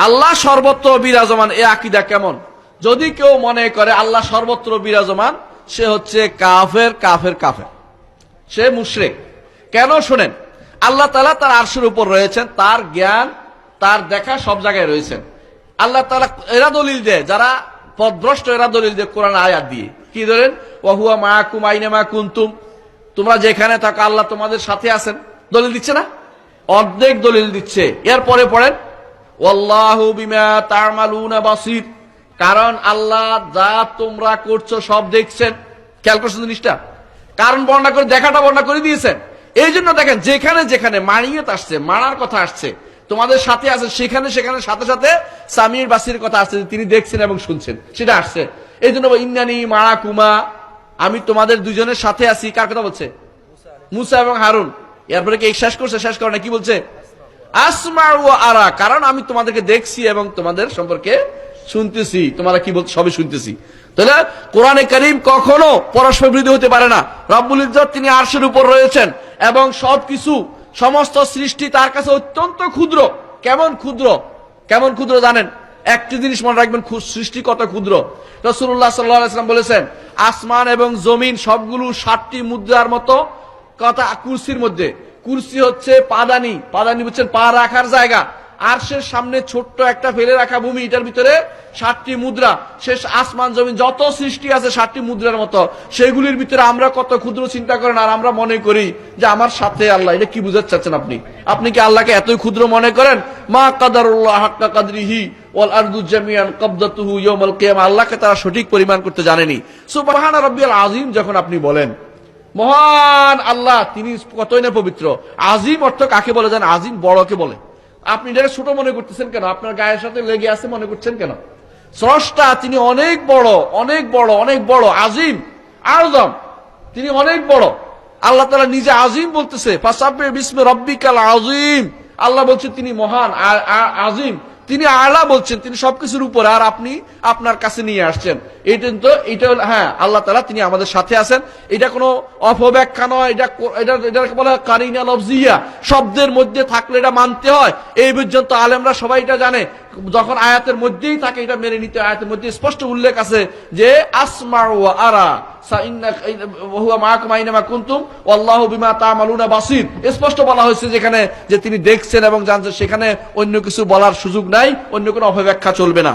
আল্লাহ সর্বত্র বিরাজমান, এ আকীদা কেমন? যদি কেউ মনে করে আল্লাহ সর্বত্র বিরাজমান, সে হচ্ছে কাফের কাফের কাফের, সে মুশরিক। কেন শোনেন, আল্লাহ তাআলা তার আরশের উপর রয়েছেন, তার জ্ঞান তার দেখা সব জায়গায় রয়েছেন। আল্লাহ তাআলা এরা দলিল দেয়, যারা পথভ্রষ্ট এরা দলিল দেয় কোরআন আয়াত দিয়ে। কি ধরেন, ওয়া হুয়া মাআকুম আইনামা কুনতুম, তোমরা যেখানে থাকো আল্লাহ তোমাদের সাথে আছেন, দলিল দিচ্ছে না? অর্ধেক দলিল দিচ্ছে। এরপরে পড়েন, ওয়াল্লাহু বিমা তা'মালুনা বাসীর, কারণ আল্লাহ যা তোমরা করছো সব দেখছেন। খেয়াল করছেন জিনিসটা? কারণ বর্ণনা করে, দেখাটা বর্ণনা করে দিয়েছেন। এই জন্য দেখেন, যেখানে যেখানে মানিয়ত আসছে, মানার কথা আসছে, তোমাদের সাথে আছে, সেখানে সেখানে সাথে সাথে সামির বাসির কথা আসছে, তিনি দেখছেন এবং শুনছেন, সেটা আসছে। এই জন্য ইন্নানি মাআকুমা, আমি তোমাদের দুজনের সাথে আছি। কার কথা বলছে? মুসা এবং হারুন। এরপরে কি শেষ করছে? শেষ করে না, কি বলছে? আসমাউ ওয়া আরা, কারণ আমি তোমাদেরকে দেখছি এবং তোমাদের সম্পর্কে শুনতেছি। তোমরা কি বলছো সবই শুনতেছি। তাহলে কোরআনে কারীম কখনো পরস্পর বিরোধী হতে পারে না। রব্বুল ইজ্জত তিনি আরশের উপর রয়েছেন এবং সবকিছু, সমস্ত সৃষ্টি তার কাছে অত্যন্ত ক্ষুদ্র। কেমন ক্ষুদ্র? কেমন ক্ষুদ্র জানেন? একটি জিনিস মনে রাখবেন, সৃষ্টি কত ক্ষুদ্র। রাসূলুল্লাহ সাল্লাল্লাহু আলাইহি ওয়াসাল্লাম বলেছেন, আসমান এবং জমিন সবগুলো 7টি মুদ্রার মতো কথা কুরসির মধ্যে। কুরসি হচ্ছে পাদানি, পাদানি বুঝছেন, পা রাখার জায়গা। আরশের সামনে ছোট্ট একটা ফেলে রাখা ভূমি, এটার ভিতরে 7টি মুদ্রা। শেষ আসমান জমিন যত সৃষ্টি আছে 7টি মুদ্রার মতো, সেগুলির ভিতরে আমরা কত ক্ষুদ্র চিন্তা করেন। আর আমরা মনে করি যে আমার সাথে আল্লাহ। এটা কি বুঝাতে চাচ্ছেন আপনি? আপনি কি আল্লাহকে এতই ক্ষুদ্র মনে করেন? মা কাদারুল্লাহ হাক্কা কাদরিহি ওয়াল আরদু জামিআন কবদাতুহু ইয়াউমাল কিয়ামা, আল্লাহকে তারা সঠিক পরিমাণ করতে জানেনি। সুবহান রাব্বিয়াল আযীম যখন আপনি বলেন, মহান আল্লাহ তিনি কতই না পবিত্র। আজিম অর্থ কাকে বলে জানেন? আজিম বড়কে বলে। আপনি এটা ছোট মনে করতেছেন কেন? আপনার গায়ের সাথে লেগে আছে মনে করছেন কেন? স্রষ্টা তিনি অনেক বড়, অনেক বড়, অনেক বড়। আজিম আযম, তিনি অনেক বড়। আল্লাহ তাআলা নিজে আজিম বলতেছে, ফাসাব্বিহ বিসমি রাব্বিকাল আযীম। আল্লাহ বলছে তিনি মহান, আজিম, তিনি আলা বলছেন, তিনি সবকিছুর উপরে। আর আপনি আপনার কাছে নিয়ে আসছেন। এটা হ্যাঁ, আল্লাহ তাআলা তিনি আমাদের সাথে আছেন। এটা কোনো অপব্যাখ্যা নয়, এটাকে বলা হয় কারিনা লফজিয়া। শব্দের মধ্যে থাকলে এটা মানতে হয়। এই পর্যন্ত আলেমরা সবাই এটা জানে। যখন আয়াতের মধ্যেই থাকে এটা মেনে নিতে। আয়াতের মধ্যে স্পষ্ট উল্লেখ আছে যে আসমাউ ওয়া আরা ওয়া মাআকুম আইনামা কুনতুম ওয়াল্লাহু বিমা তা'মালুনা বাসীর। স্পষ্ট বলা হয়েছে যেখানে যে তিনি দেখছেন এবং জানছেন, সেখানে অন্য কিছু বলার সুযোগ নাই, অন্য কোনো অপব্যাখ্যা চলবে না।